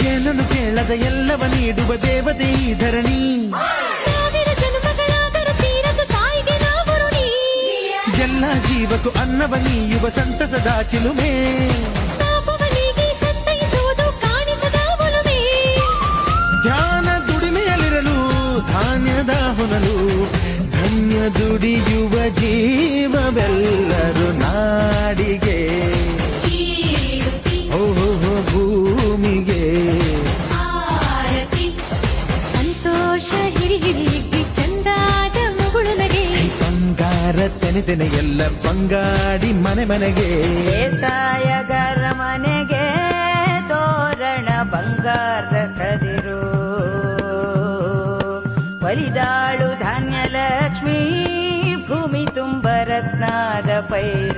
ಏನನ್ನು ಕೇಳದ ಎಲ್ಲವ ನೀಡುವ ದೇವತೆ ಈ ಧರಣಿ. ಸಾವಿರ ಜನ್ಮಗಳಾದರೂ ತೀರದ ತಾಯಿಗೆ ನಾವು ಋಣಿ. ಎಲ್ಲ ಜೀವಕ್ಕೂ ಅನ್ನವ ನೀಯುವ ಸಂತಸದ ಚಿಲುಮೆ. ಪಾಪವನಿಗೆ ಸಂತೈಸುವುದು ಕಾಣಿಸದ ಒಲುಮೆ. ಧ್ಯಾನ ದುಡಿಮೆಯಲ್ಲಿರಲು ಧಾನ್ಯದ ಹೊನಲು. ಧನ್ಯ ದುಡಿಯುವ ಜೀವವೆಲ್ಲರೂ ನಾಡಿಗೆ. ಓಹೋ ಭೂಮಿಗೆ ಸಂತೋಷ ಹಿರಿ ಹಿರಿ ಚಂದಾದ ಮುಗುಳು ನಗೆ. ಬಂಗಾರ ತೆನೆ ಎಲ್ಲ ಬಂಗಾಡಿ ಮನೆ ಮನೆಗೆ. ಬೇಸಾಯಗಾರ ಮನೆಗೆ ತೋರಣ ಬಂಗಾರದ ಕದಿರು. ಒಲಿದಾಳು ಧಾನ್ಯ ಲಕ್ಷ್ಮೀ ಭೂಮಿ ತುಂಬ ರತ್ನದ ಪೈರು.